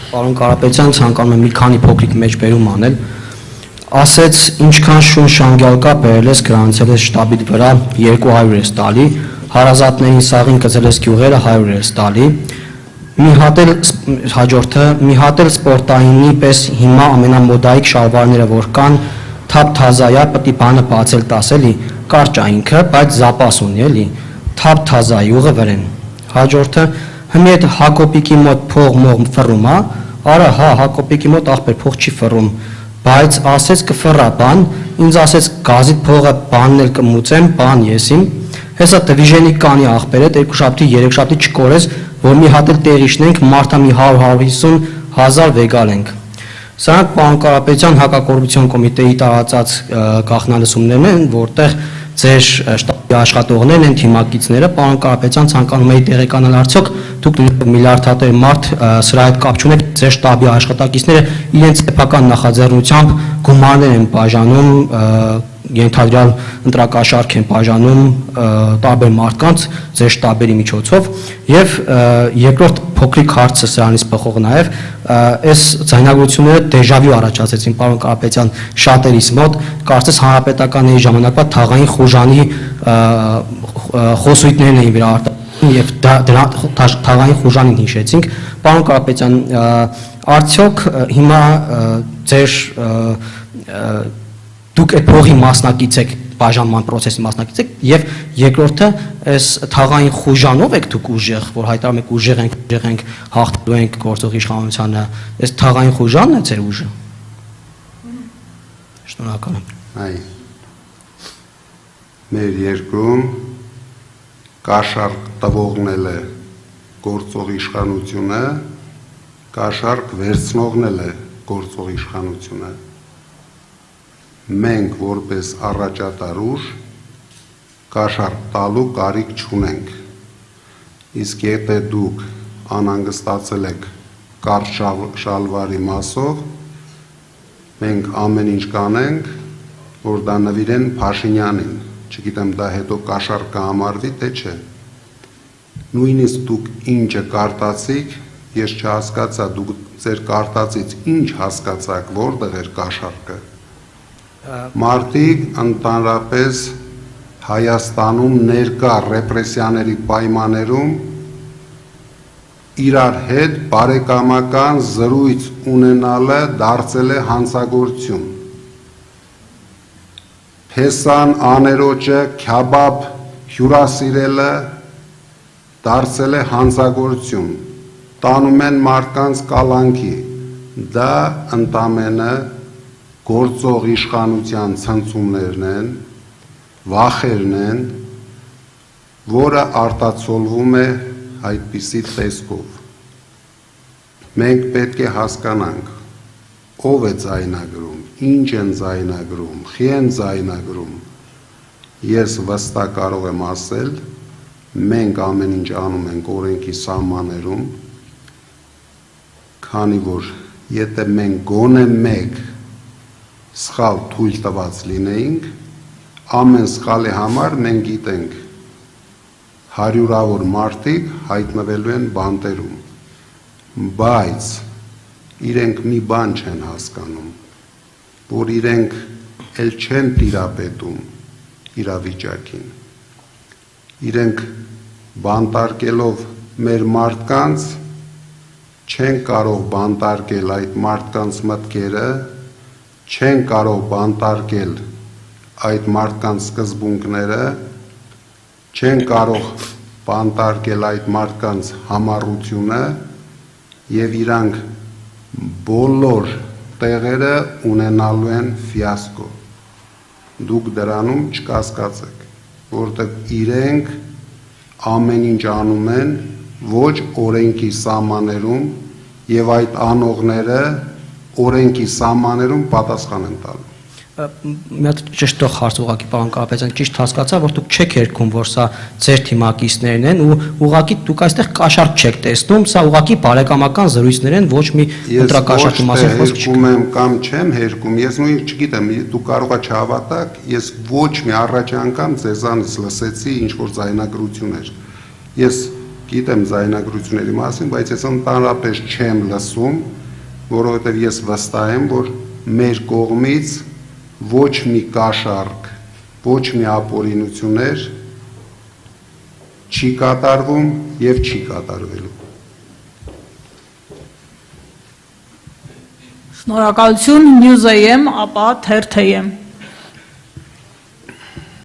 Պարոն Կարապետյան, ցանկանում եմ մի քանի փոքրիկ մեջբերում անել։ Ասեց, ինչքան շուն շանգյալ կա, բերել ես գրանցել ես շտաբիդ վրա 200 ես տալի, հարազատներին սաղին կծել ես գյուղերը 100 ես տալի։ Հաջորդը մի հատ էլ սպորտայինի պես հիմա ամենամոդայիկ շալվարները որ կան, թափ թազայա պտի բանը բացել տասելի, կարճ այնքը, բայց զապաս ունի էլի, թափ թազա յուղը վրեն։ Հաջորդը հմի հետ Հակոբիկի մոտ փող մող ֆռում է, արա հա Հակոբիկի մոտ ախպեր փող չի ֆռում, բայց ասեց կֆռա բան, ինձ ասեց գազիտ փողը բանն էլ կմուծեմ, բան եսիմ, հեսա դվիժենի կանի ախպեր հետ 2 շաբթի 3 շաբթի չկորես, որ մի հատ էլ տեղ իշնենք, մարդա մի 100-150 հազար վեգալ ենք։ Սրանք պարոն Կարապետյան հակակոռուպցիոն կոմիտեի տարածած գաղտնալսումներն են, որտեղ ձեր շտաբի աշխատողներն են թիմակիցները, պարոն Կարապետյան ցանկանում էի տեղեկանալ արդյոք դուք միլիարդատեր մարդ սրա հետ կապ չունեք, ձեր շտաբի աշխատակիցները իրենց սեփական նախաձեռնությամբ գումարներ են բաժանում, ենթադրյալ ընտրակաշարք են բաժանում տարբեր մարդկանց ձեր շտաբերի միջոցով եւ երկրորդ փոքրիկ հարցը սրանից բխող նաեւ այս ձայնագրությունները դեժավյու առաջացեցին պարոն Կարապետյան շատերիս մոտ կարծես հանրապետականների ժամանակվա թաղային խուժանի խոսույթներն էին վերարտադրում եւ դրա թաղային խուժանին հիշեցինք պարոն Կարապետյան արդյոք հիմա ձեր դուք այդ փողի մասնակից եք բաժանման process-ի մասնակից եք եւ երկրորդը այս թաղային խուժանով եք դուք ուժեղ որ հայտարարում եք ուժեղ ենք հաղթելու ենք գործող իշխանությանը այս թաղային խուժանն է ձեր ուժը Շնորհակալ եմ այ մեր երկրում կաշառք տվողն է գործող իշխանությունը կաշառք վերցնողն է գործող իշխանությունը մենք որպես առաջատար ուժ կաշառք տալու կարիք չունենք իսկ եթե դուք անհանգստացել եք կարճ շալվարի մասով մենք ամեն ինչ կանենք որ դա նվիրեն Փաշինյանին չգիտեմ դա հետո կաշառք կհամարվի թե չէ նույնիսկ դուք ինչը կարտացիք ես չհասկացա դուք ձեր կարտացից ինչ հասկացաք որտեղ էր կաշառքը Մարդիկ ընդհանրապես Հայաստանում ներկա ռեպրեսիաների պայմաններում իրար հետ բարեկամական զրույց ունենալը դարձել է հանցագործություն Փեսան աներոջը քյաբաբ հյուրասիրելը դարձել է հանցագործություն տանում են մարդկանց կալանքի դա ընդամենը գործող իշխանության ցնցումներն են, վախերն են, որը արտացոլվում է այդպիսի տեսքով։ Մենք պետք է հասկանանք, ով է ձայնագրում, ինչ են ձայնագրում, խի են ձայնագրում։ Ես վստահ կարող եմ ասել, մենք ամեն ինչ անում ենք օրենքի սահմաններում, քանի որ եթե մենք գոնե մեկ սխալ թույլ տված լինեինք, ամեն սխալի համար մենք գիտենք հարյուրավոր մարդիկ հայտնվելու են բանտերում, բայց իրենք մի բան չեն հասկանում, որ իրենք էլ չեն տիրապետում իրավիճակին, իրենք բանտարկելով մեր մարդկանց չեն կարող բանտարկել այդ մարդկանց մտքերը չեն կարող բանտարկել այդ մարդկանց սկզբունքները, չեն կարող բանտարկել այդ մարդկանց համառությունը եւ իրանք բոլոր տեղերը ունենալու են ֆիասկո։ Դուք դրանում չկասկածեք, որտեղ իրենք ամեն ինչ անում են ոչ օրենքի սահմաններում եւ այդ անողները օրենքի սահմաններում պատասխան են տալու։ Մի հատ ճշտող հարց ուղղակի պարոն Կարապետյան, ճիշտ հասկացա, որ դուք չեք երգում, որ սա ձեր թիմակիցներն են ու ուղղակի դուք այստեղ կաշառք չեք տեսնում, սա ուղղակի բարեկամական զրույցներ են, ոչ մի ընտրակաշառքի մասին խոսք չի։ Ես եմ կամ չեմ հերկում, ես նույնիսկ չգիտեմ, դու կարող ես չհավատաք, ես ոչ մի առաջ անգամ ձեզանից լսեցի ինչ որ ձայնագրություններ։ Ես գիտեմ զայնագրությունների մասին, բայց ես ընդհանրապես չեմ լսում, որովհետև ես վստահ եմ, որ մեր կողմից ոչ մի կաշառք, ոչ մի ապօրինություններ չի կատարվում եւ չի կատարվելու։ Շնորհակալություն News AM, ապա թերթ AM։